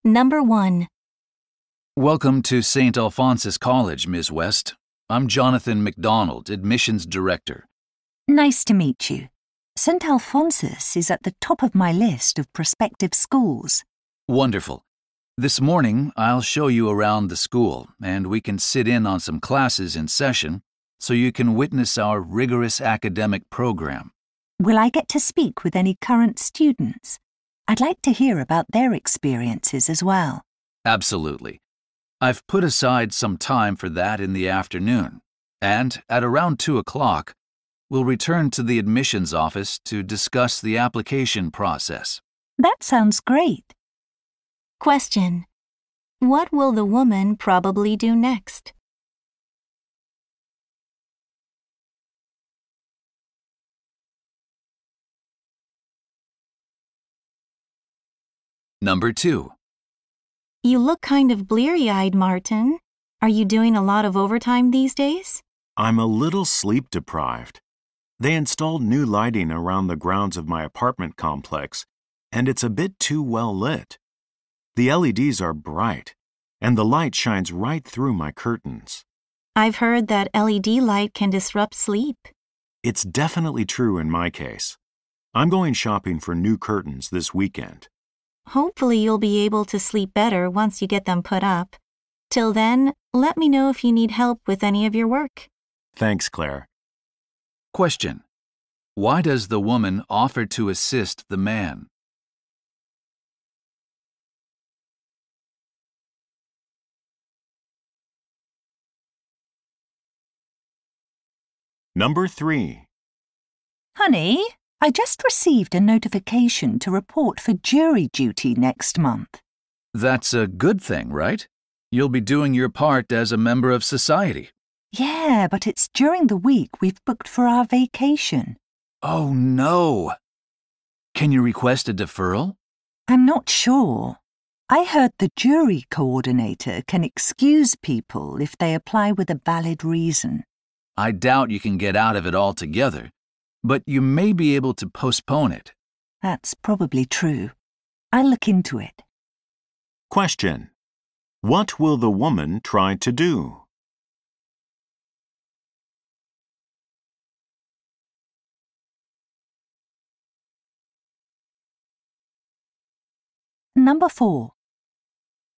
Number 1. Welcome to St. Alphonsus College, Ms. West. I'm Jonathan McDonald, Admissions Director. Nice to meet you. St. Alphonsus is at the top of my list of prospective schools. Wonderful. This morning, I'll show you around the school, and we can sit in on some classes in session so you can witness our rigorous academic program. Will I get to speak with any current students? I'd like to hear about their experiences as well. Absolutely. I've put aside some time for that in the afternoon, and at around 2 o'clock, we'll return to the admissions office to discuss the application process. That sounds great. Question. What will the woman probably do next? Number 2. You look kind of bleary-eyed, Martin. Are you doing a lot of overtime these days? I'm a little sleep-deprived. They installed new lighting around the grounds of my apartment complex, and it's a bit too well lit. The LEDs are bright, and the light shines right through my curtains. I've heard that LED light can disrupt sleep. It's definitely true in my case. I'm going shopping for new curtains this weekend. Hopefully you'll be able to sleep better once you get them put up. Till then, let me know if you need help with any of your work. Thanks, Claire. Question. Why does the woman offer to assist the man? Number 3. Honey, I just received a notification to report for jury duty next month. That's a good thing, right? You'll be doing your part as a member of society. Yeah, but it's during the week we've booked for our vacation. Oh, no. Can you request a deferral? I'm not sure. I heard the jury coordinator can excuse people if they apply with a valid reason. I doubt you can get out of it altogether, but you may be able to postpone it. That's probably true. I'll look into it. Question. What will the woman try to do? Number 4.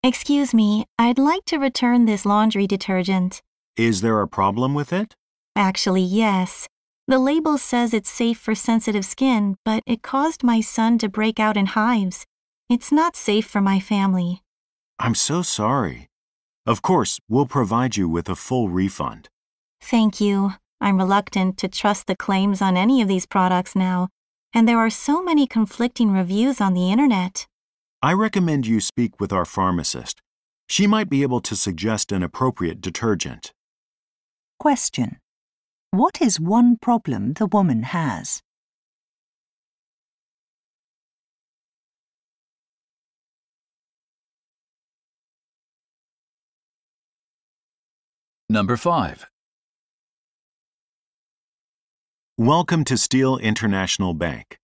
Excuse me, I'd like to return this laundry detergent. Is there a problem with it? Actually, yes. The label says it's safe for sensitive skin, but it caused my son to break out in hives. It's not safe for my family. I'm so sorry. Of course, we'll provide you with a full refund. Thank you. I'm reluctant to trust the claims on any of these products now, and there are so many conflicting reviews on the internet. I recommend you speak with our pharmacist. She might be able to suggest an appropriate detergent. Question. What is one problem the woman has? Number 5. Welcome to Steel International Bank.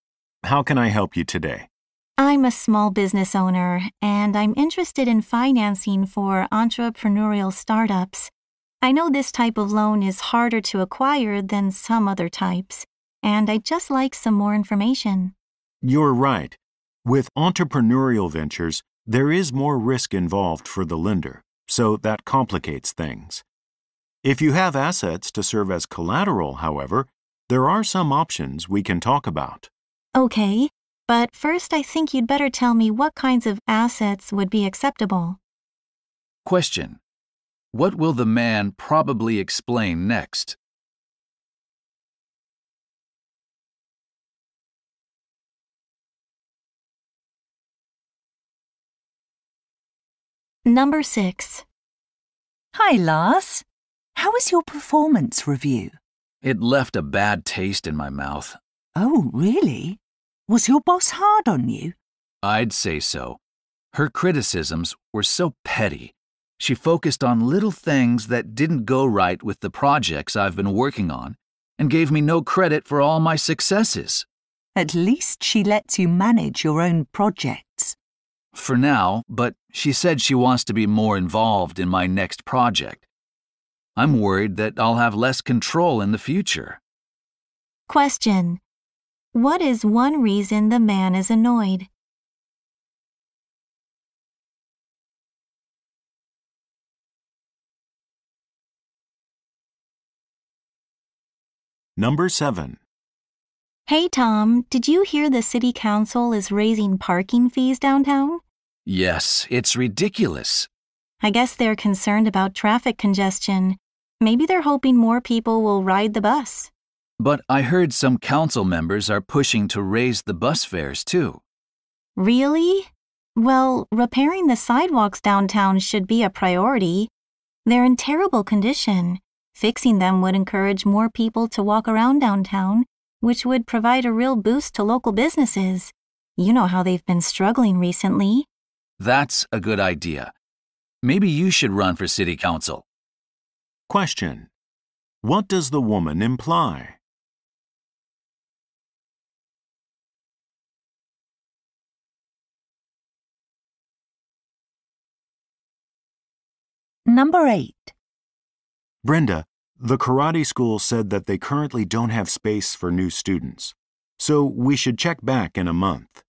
How can I help you today? I'm a small business owner, and I'm interested in financing for entrepreneurial startups. I know this type of loan is harder to acquire than some other types, and I'd just like some more information. You're right. With entrepreneurial ventures, there is more risk involved for the lender, so that complicates things. If you have assets to serve as collateral, however, there are some options we can talk about. Okay, but first I think you'd better tell me what kinds of assets would be acceptable. Question. What will the man probably explain next? Number 6. Hi, Lars. How was your performance review? It left a bad taste in my mouth. Oh, really? Was your boss hard on you? I'd say so. Her criticisms were so petty. She focused on little things that didn't go right with the projects I've been working on and gave me no credit for all my successes. At least she lets you manage your own projects. For now, but She said she wants to be more involved in my next project. I'm worried that I'll have less control in the future. Question. What is one reason the man is annoyed? Number 7. Hey Tom, did you hear the city council is raising parking fees downtown? Yes, it's ridiculous. I guess they're concerned about traffic congestion. Maybe they're hoping more people will ride the bus. But I heard some council members are pushing to raise the bus fares too. Really? Well, repairing the sidewalks downtown should be a priority. They're in terrible condition. Fixing them would encourage more people to walk around downtown, which would provide a real boost to local businesses. You know how they've been struggling recently. That's a good idea. Maybe you should run for city council. Question. What does the woman imply? Number 8. Brenda, the karate school said that they currently don't have space for new students. So we should check back in a month.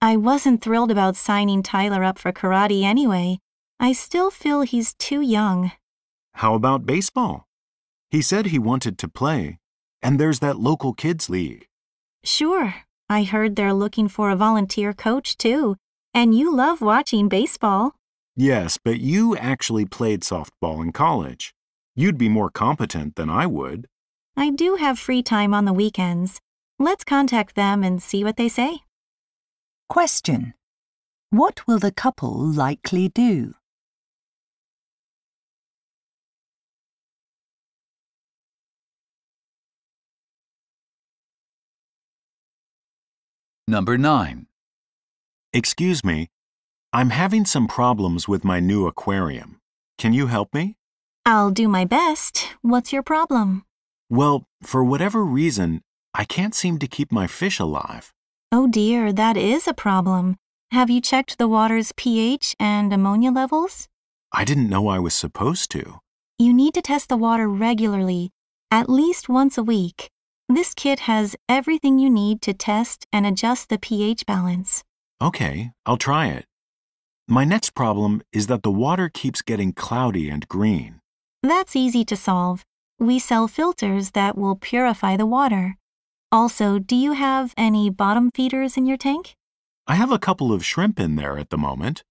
I wasn't thrilled about signing Tyler up for karate anyway. I still feel he's too young. How about baseball? He said he wanted to play, and there's that local kids league. Sure, I heard they're looking for a volunteer coach too, and you love watching baseball. Yes, but you actually played softball in college. You'd be more competent than I would. I do have free time on the weekends. Let's contact them and see what they say. Question. What will the couple likely do? Number 9. Excuse me, I'm having some problems with my new aquarium. Can you help me? I'll do my best. What's your problem? Well, for whatever reason, I can't seem to keep my fish alive. Oh dear, that is a problem. Have you checked the water's pH and ammonia levels? I didn't know I was supposed to. You need to test the water regularly, at least once a week. This kit has everything you need to test and adjust the pH balance. Okay, I'll try it. My next problem is that the water keeps getting cloudy and green. That's easy to solve. We sell filters that will purify the water. Also, do you have any bottom feeders in your tank? I have a couple of shrimp in there at the moment.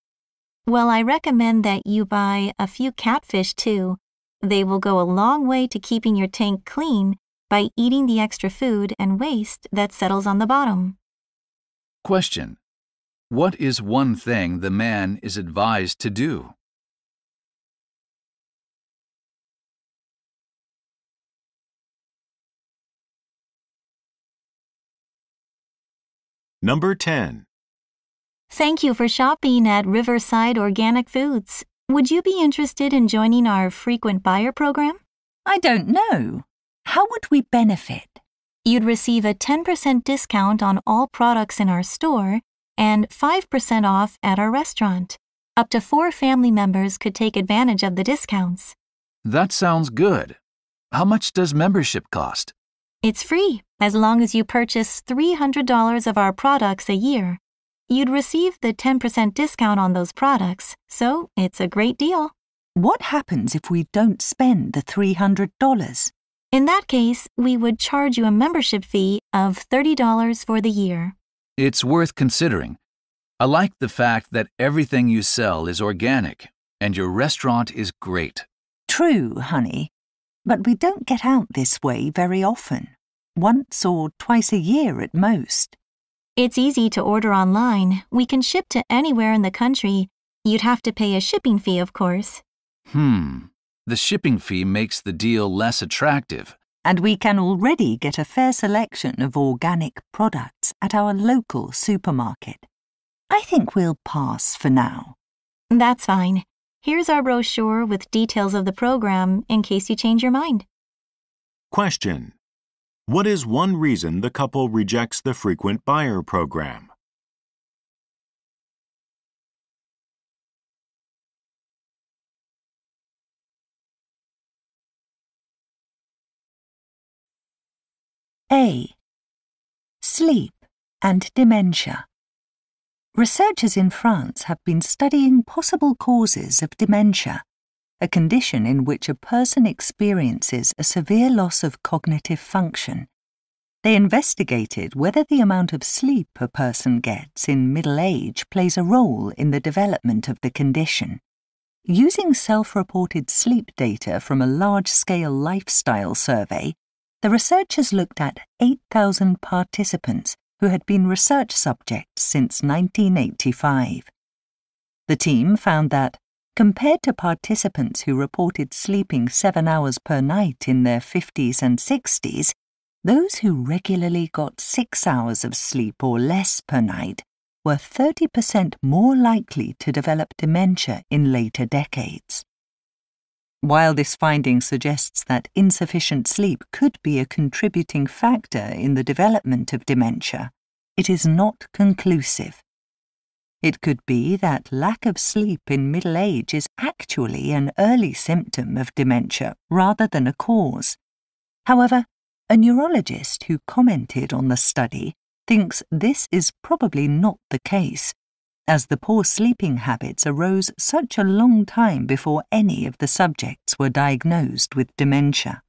Well, I recommend that you buy a few catfish too. They will go a long way to keeping your tank clean by eating the extra food and waste that settles on the bottom. Question. What is one thing the man is advised to do? Number 10. Thank you for shopping at Riverside Organic Foods. Would you be interested in joining our frequent buyer program? I don't know. How would we benefit? You'd receive a 10% discount on all products in our store and 5% off at our restaurant. Up to 4 family members could take advantage of the discounts. That sounds good. How much does membership cost? It's free as long as you purchase $300 of our products a year. You'd receive the 10% discount on those products, so it's a great deal. What happens if we don't spend the $300? In that case, we would charge you a membership fee of $30 for the year. It's worth considering. I like the fact that everything you sell is organic and your restaurant is great. True, honey. But we don't get out this way very often. Once or twice a year at most. It's easy to order online. We can ship to anywhere in the country. You'd have to pay a shipping fee, of course. The shipping fee makes the deal less attractive. And we can already get a fair selection of organic products at our local supermarket. I think we'll pass for now. That's fine. Here's our brochure with details of the program in case you change your mind. Question. What is one reason the couple rejects the frequent buyer program? A. Sleep and dementia. Researchers in France have been studying possible causes of dementia, a condition in which a person experiences a severe loss of cognitive function. They investigated whether the amount of sleep a person gets in middle age plays a role in the development of the condition. Using self-reported sleep data from a large-scale lifestyle survey, the researchers looked at 8,000 participants who had been research subjects since 1985. The team found that, compared to participants who reported sleeping 7 hours per night in their 50s and 60s, those who regularly got 6 hours of sleep or less per night were 30% more likely to develop dementia in later decades. While this finding suggests that insufficient sleep could be a contributing factor in the development of dementia, it is not conclusive. It could be that lack of sleep in middle age is actually an early symptom of dementia rather than a cause. However, a neurologist who commented on the study thinks this is probably not the case, as the poor sleeping habits arose such a long time before any of the subjects were diagnosed with dementia.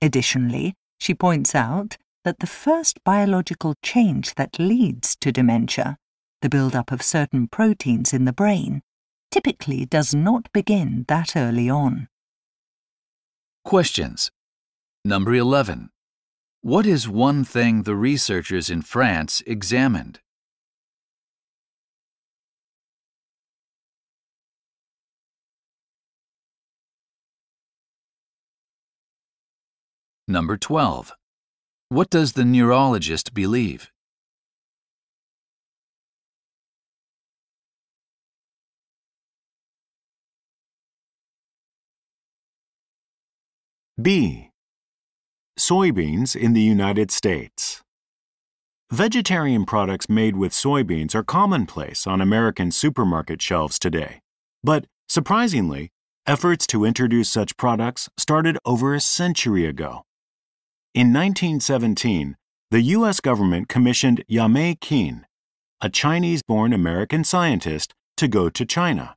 Additionally, she points out that the first biological change that leads to dementia, the buildup of certain proteins in the brain, typically does not begin that early on. Questions. Number 11. What is one thing the researchers in France examined? Number 12. What does the neurologist believe? B. Soybeans in the United States. Vegetarian products made with soybeans are commonplace on American supermarket shelves today. But, surprisingly, efforts to introduce such products started over a century ago. In 1917, the U.S. government commissioned EIKEN, a Chinese-born American scientist, to go to China.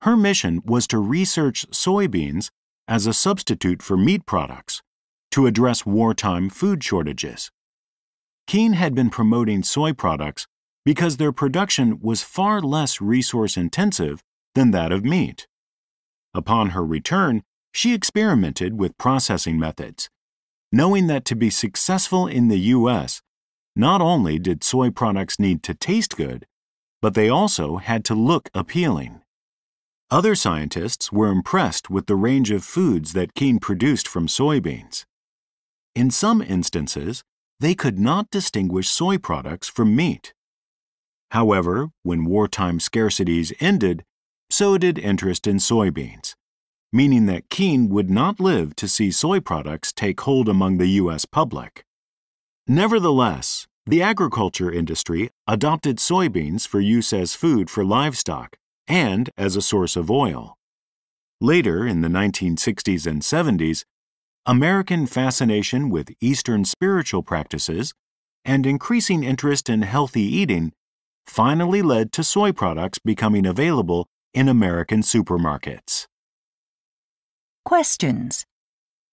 Her mission was to research soybeans as a substitute for meat products to address wartime food shortages. Keene had been promoting soy products because their production was far less resource-intensive than that of meat. Upon her return, she experimented with processing methods, knowing that to be successful in the U.S., not only did soy products need to taste good, but they also had to look appealing. Other scientists were impressed with the range of foods that Keene produced from soybeans. In some instances, they could not distinguish soy products from meat. However, when wartime scarcities ended, so did interest in soybeans, meaning that Keene would not live to see soy products take hold among the U.S. public. Nevertheless, the agriculture industry adopted soybeans for use as food for livestock and as a source of oil. Later, in the 1960s and 70s, American fascination with Eastern spiritual practices and increasing interest in healthy eating finally led to soy products becoming available in American supermarkets. Questions.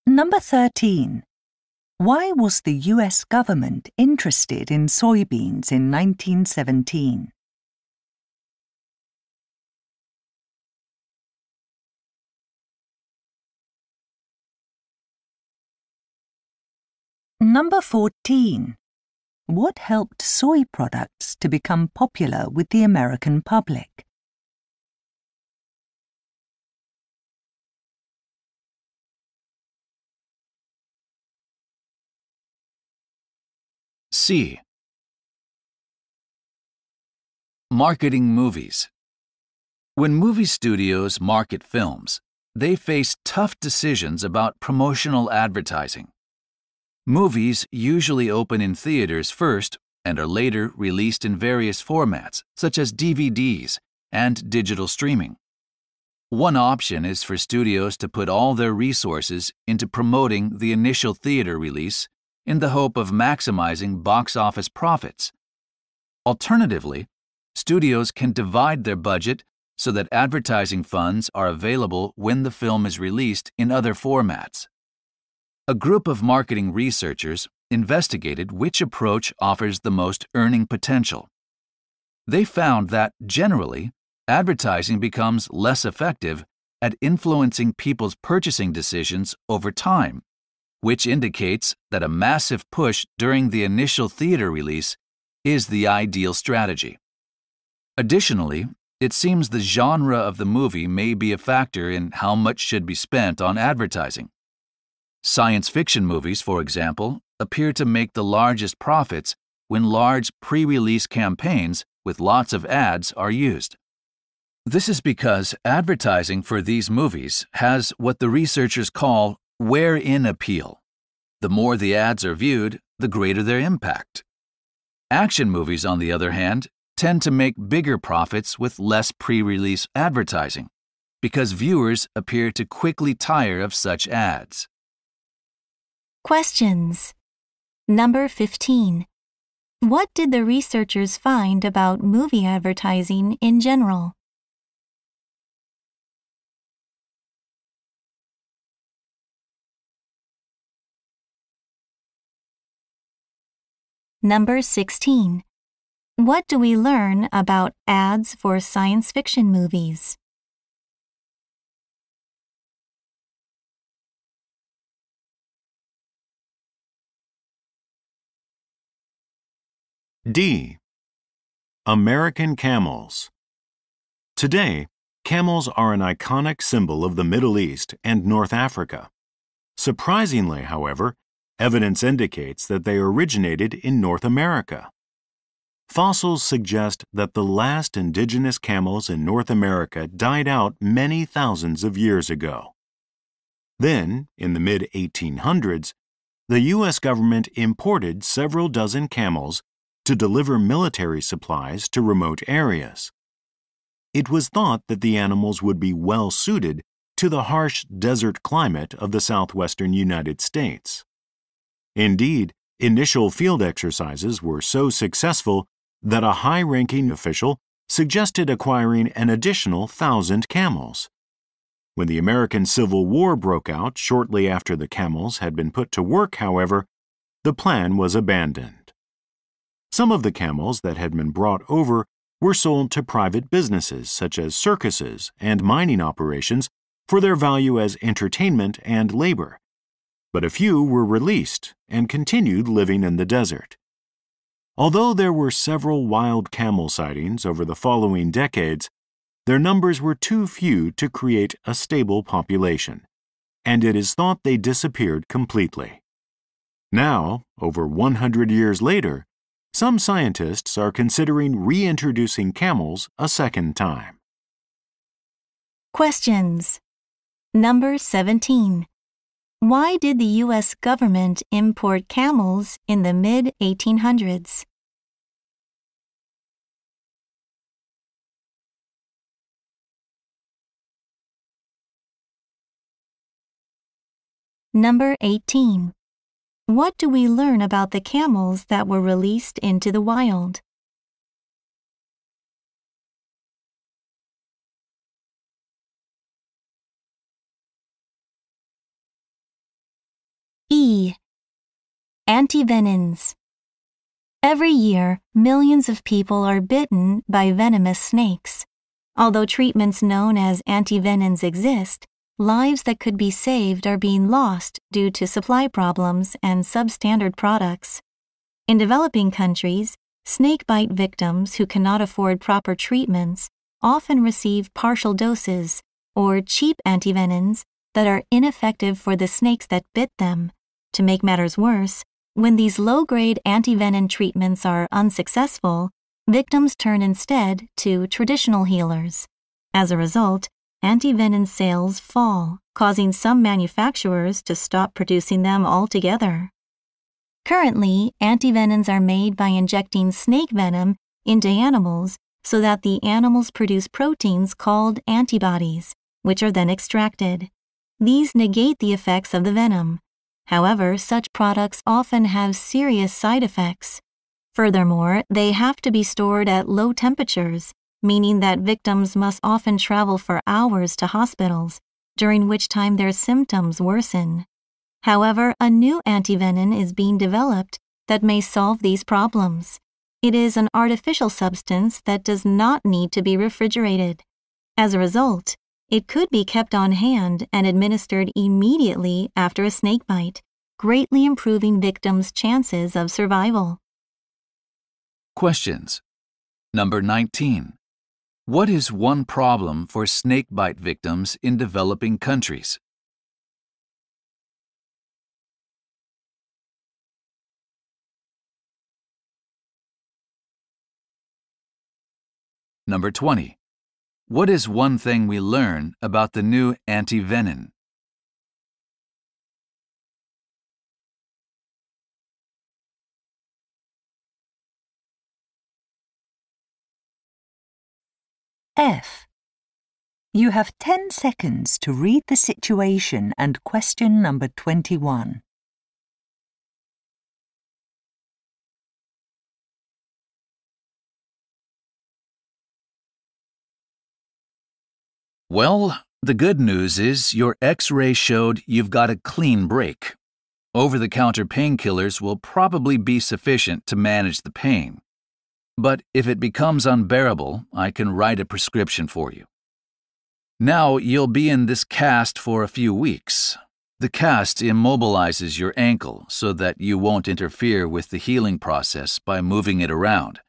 Number 13. Why was the U.S. government interested in soybeans in 1917? Number 14. What helped soy products to become popular with the American public? C. Marketing movies. When movie studios market films, they face tough decisions about promotional advertising. Movies usually open in theaters first and are later released in various formats, such as DVDs and digital streaming. One option is for studios to put all their resources into promoting the initial theater release in the hope of maximizing box office profits. Alternatively, studios can divide their budget so that advertising funds are available when the film is released in other formats. A group of marketing researchers investigated which approach offers the most earning potential. They found that, generally, advertising becomes less effective at influencing people's purchasing decisions over time, which indicates that a massive push during the initial theater release is the ideal strategy. Additionally, it seems the genre of the movie may be a factor in how much should be spent on advertising. Science fiction movies, for example, appear to make the largest profits when large pre-release campaigns with lots of ads are used. This is because advertising for these movies has what the researchers call wear-in appeal. The more the ads are viewed, the greater their impact. Action movies, on the other hand, tend to make bigger profits with less pre-release advertising because viewers appear to quickly tire of such ads. Questions. Number 15. What did the researchers find about movie advertising in general? Number 16. What do we learn about ads for science fiction movies? D. American camels. Today, camels are an iconic symbol of the Middle East and North Africa. Surprisingly, however, evidence indicates that they originated in North America. Fossils suggest that the last indigenous camels in North America died out many thousands of years ago. Then, in the mid-1800s, the U.S. government imported several dozen camels to deliver military supplies to remote areas. It was thought that the animals would be well suited to the harsh desert climate of the southwestern United States. Indeed, initial field exercises were so successful that a high-ranking official suggested acquiring an additional 1,000 camels. When the American Civil War broke out shortly after the camels had been put to work, however, the plan was abandoned. Some of the camels that had been brought over were sold to private businesses such as circuses and mining operations for their value as entertainment and labor, but a few were released and continued living in the desert. Although there were several wild camel sightings over the following decades, their numbers were too few to create a stable population, and it is thought they disappeared completely. Now, over 100 years later, some scientists are considering reintroducing camels a second time. Questions. Number 17. Why did the U.S. government import camels in the mid-1800s? Number 18. What do we learn about the camels that were released into the wild? E. Antivenins. Every year, millions of people are bitten by venomous snakes. Although treatments known as antivenins exist, lives that could be saved are being lost due to supply problems and substandard products. In developing countries, snakebite victims who cannot afford proper treatments often receive partial doses or cheap antivenins that are ineffective for the snakes that bit them. To make matters worse, when these low-grade antivenin treatments are unsuccessful, victims turn instead to traditional healers. As a result, antivenin sales fall, causing some manufacturers to stop producing them altogether. Currently, antivenins are made by injecting snake venom into animals so that the animals produce proteins called antibodies, which are then extracted. These negate the effects of the venom. However, such products often have serious side effects. Furthermore, they have to be stored at low temperatures, meaning that victims must often travel for hours to hospitals, during which time their symptoms worsen. However, a new antivenin is being developed that may solve these problems. It is an artificial substance that does not need to be refrigerated. As a result, it could be kept on hand and administered immediately after a snake bite, greatly improving victims' chances of survival. Questions. Number 19. What is one problem for snakebite victims in developing countries? Number 20. What is one thing we learn about the new antivenin? F. You have 10 seconds to read the situation and question number 21. Well, the good news is your X-ray showed you've got a clean break. Over-the-counter painkillers will probably be sufficient to manage the pain. But if it becomes unbearable, I can write a prescription for you. Now you'll be in this cast for a few weeks. The cast immobilizes your ankle so that you won't interfere with the healing process by moving it around.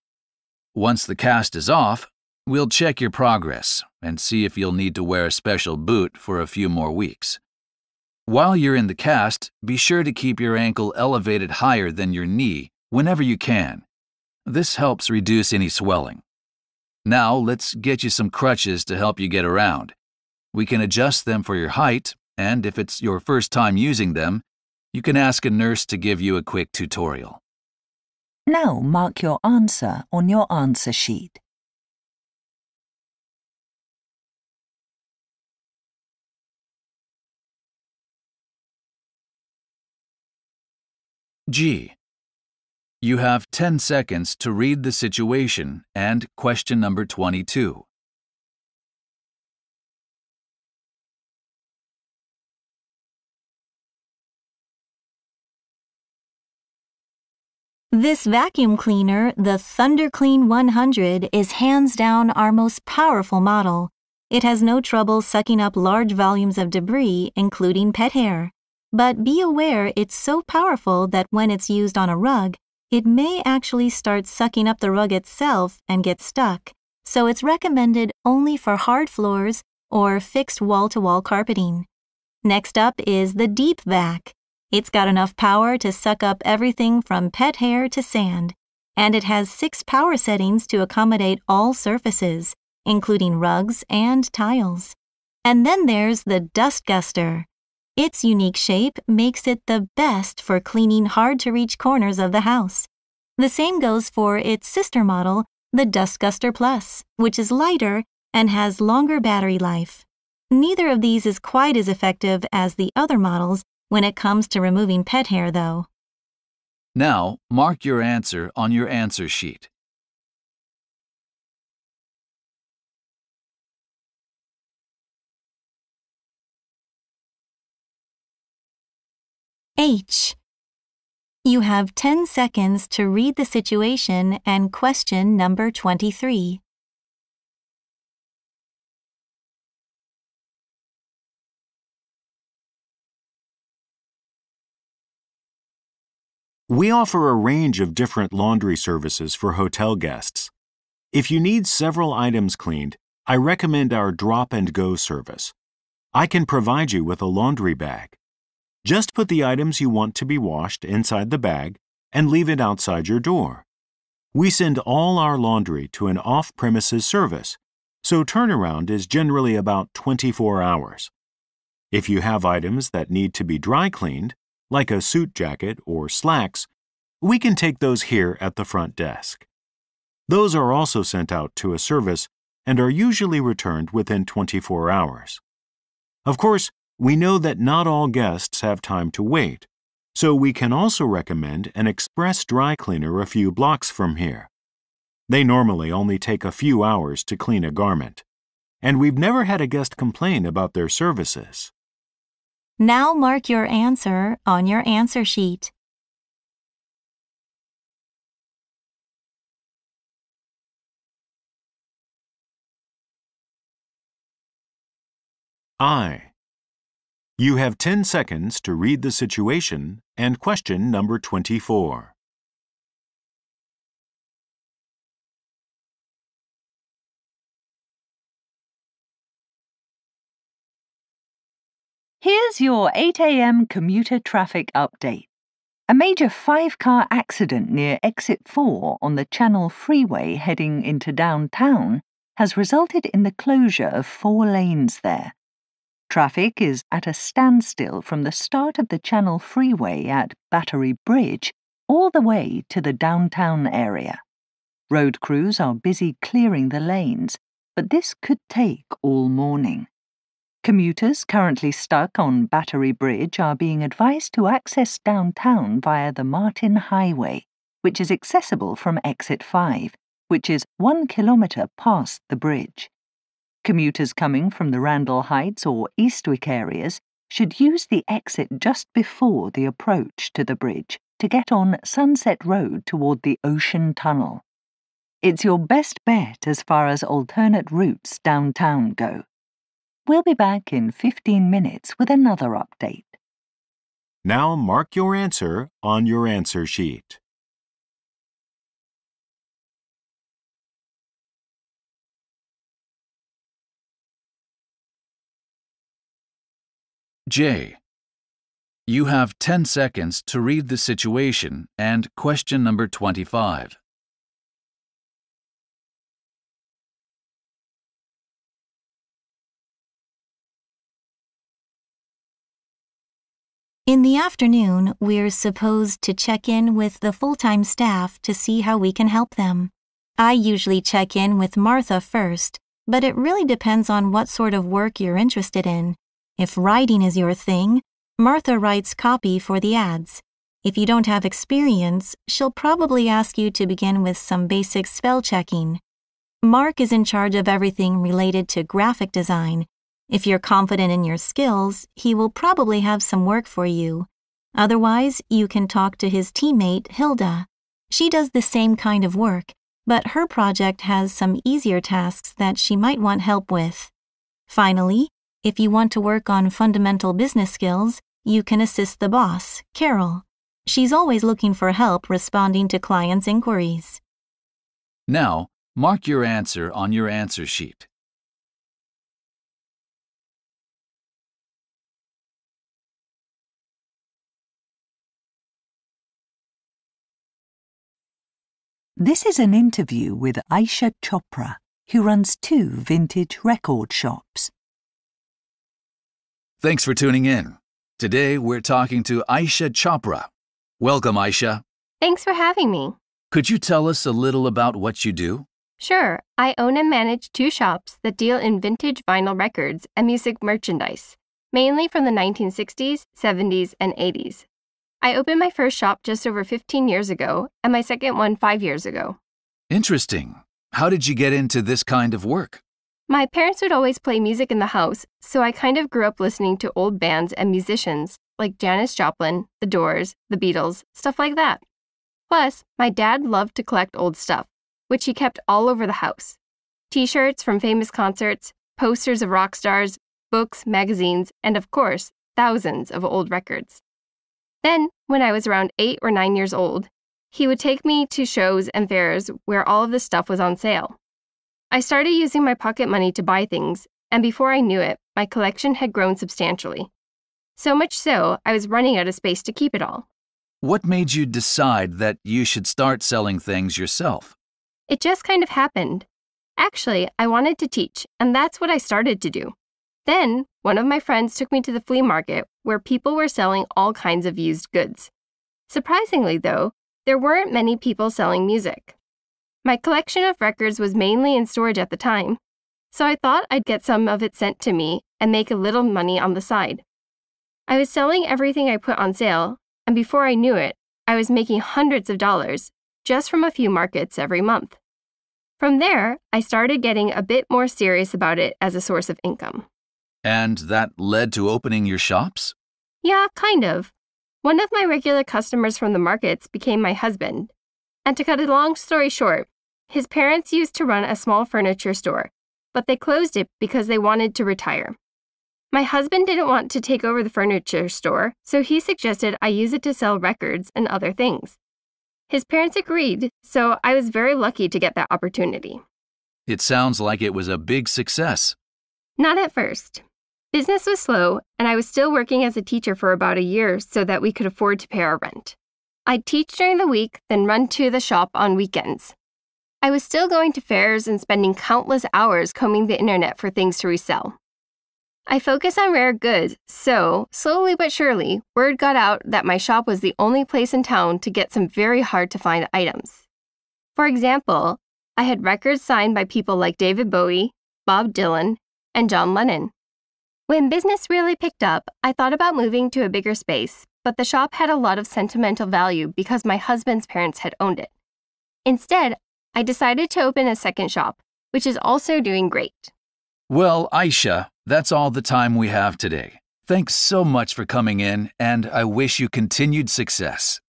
Once the cast is off, we'll check your progress and see if you'll need to wear a special boot for a few more weeks. While you're in the cast, be sure to keep your ankle elevated higher than your knee whenever you can. This helps reduce any swelling. Now let's get you some crutches to help you get around. We can adjust them for your height, and if it's your first time using them, you can ask a nurse to give you a quick tutorial. Now mark your answer on your answer sheet. G. You have 10 seconds to read the situation and question number 22. This vacuum cleaner, the ThunderClean 100, is hands down our most powerful model. It has no trouble sucking up large volumes of debris, including pet hair. But be aware it's so powerful that when it's used on a rug, it may actually start sucking up the rug itself and get stuck, so it's recommended only for hard floors or fixed wall-to-wall carpeting. Next up is the Deep Vac. It's got enough power to suck up everything from pet hair to sand, and it has 6 power settings to accommodate all surfaces, including rugs and tiles. And then there's the Dust Guster. Its unique shape makes it the best for cleaning hard-to-reach corners of the house. The same goes for its sister model, the Dust Guster Plus, which is lighter and has longer battery life. Neither of these is quite as effective as the other models when it comes to removing pet hair, though. Now, mark your answer on your answer sheet. H. You have 10 seconds to read the situation and question number 23. We offer a range of different laundry services for hotel guests. If you need several items cleaned, I recommend our Drop and Go service. I can provide you with a laundry bag. Just put the items you want to be washed inside the bag and leave it outside your door. We send all our laundry to an off-premises service, so turnaround is generally about 24 hours. If you have items that need to be dry cleaned, like a suit jacket or slacks, we can take those here at the front desk. Those are also sent out to a service and are usually returned within 24 hours. Of course, we know that not all guests have time to wait, So we can also recommend an express dry cleaner a few blocks from here. They normally only take a few hours to clean a garment, and we've never had a guest complain about their services. Now mark your answer on your answer sheet. I. You have 10 seconds to read the situation and question number 24. Here's your 8 a.m. commuter traffic update. A major 5-car accident near Exit 4 on the Channel Freeway heading into downtown has resulted in the closure of 4 lanes there. Traffic is at a standstill from the start of the Channel Freeway at Battery Bridge all the way to the downtown area. Road crews are busy clearing the lanes, but this could take all morning. Commuters currently stuck on Battery Bridge are being advised to access downtown via the Martin Highway, which is accessible from Exit 5, which is 1 kilometre past the bridge. Commuters coming from the Randall Heights or Eastwick areas should use the exit just before the approach to the bridge to get on Sunset Road toward the Ocean Tunnel. It's your best bet as far as alternate routes downtown go. We'll be back in 15 minutes with another update. Now mark your answer on your answer sheet. J. You have 10 seconds to read the situation and question number 25. In the afternoon, we're supposed to check in with the full-time staff to see how we can help them. I usually check in with Martha first, but it really depends on what sort of work you're interested in. If writing is your thing, Martha writes copy for the ads. If you don't have experience, she'll probably ask you to begin with some basic spell checking. Mark is in charge of everything related to graphic design. If you're confident in your skills, he will probably have some work for you. Otherwise, you can talk to his teammate, Hilda. She does the same kind of work, but her project has some easier tasks that she might want help with. Finally, if you want to work on fundamental business skills, you can assist the boss, Carol. She's always looking for help responding to clients' inquiries. Now, mark your answer on your answer sheet. This is an interview with Aisha Chopra, who runs 2 vintage record shops. Thanks for tuning in. Today, we're talking to Aisha Chopra. Welcome, Aisha. Thanks for having me. Could you tell us a little about what you do? Sure, I own and manage 2 shops that deal in vintage vinyl records and music merchandise, mainly from the 1960s, 70s, and 80s. I opened my first shop just over 15 years ago, and my second one 5 years ago. Interesting. How did you get into this kind of work? My parents would always play music in the house, so I kind of grew up listening to old bands and musicians like Janis Joplin, The Doors, The Beatles, stuff like that. Plus, my dad loved to collect old stuff, which he kept all over the house. T-shirts from famous concerts, posters of rock stars, books, magazines, and of course, thousands of old records. Then, when I was around 8 or 9 years old, he would take me to shows and fairs where all of this stuff was on sale. I started using my pocket money to buy things, and before I knew it, my collection had grown substantially. So much so, I was running out of space to keep it all. What made you decide that you should start selling things yourself? It just kind of happened. Actually, I wanted to teach, and that's what I started to do. Then, one of my friends took me to the flea market where people were selling all kinds of used goods. Surprisingly, though, there weren't many people selling music. My collection of records was mainly in storage at the time, so I thought I'd get some of it sent to me and make a little money on the side. I was selling everything I put on sale, and before I knew it, I was making hundreds of dollars just from a few markets every month. From there, I started getting a bit more serious about it as a source of income. And that led to opening your shops? Yeah, kind of. One of my regular customers from the markets became my husband. And to cut a long story short, his parents used to run a small furniture store, but they closed it because they wanted to retire. My husband didn't want to take over the furniture store, so he suggested I use it to sell records and other things. His parents agreed, so I was very lucky to get that opportunity. It sounds like it was a big success. Not at first. Business was slow, and I was still working as a teacher for about a year so that we could afford to pay our rent. I'd teach during the week, then run to the shop on weekends. I was still going to fairs and spending countless hours combing the internet for things to resell. I focus on rare goods, so, slowly but surely, word got out that my shop was the only place in town to get some very hard-to-find items. For example, I had records signed by people like David Bowie, Bob Dylan, and John Lennon. When business really picked up, I thought about moving to a bigger space, but the shop had a lot of sentimental value because my husband's parents had owned it. Instead, I decided to open a second shop, which is also doing great. Well, Aisha, that's all the time we have today. Thanks so much for coming in, and I wish you continued success.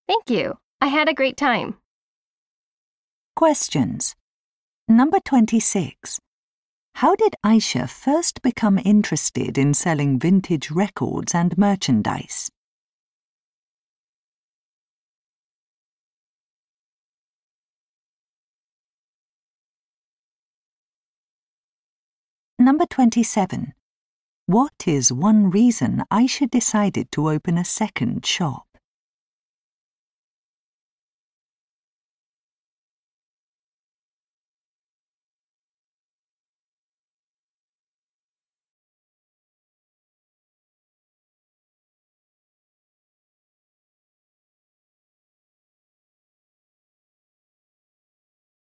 Thank you. I had a great time. Questions. Number 26. How did Aisha first become interested in selling vintage records and merchandise? Number 27. What is one reason Aisha decided to open a second shop?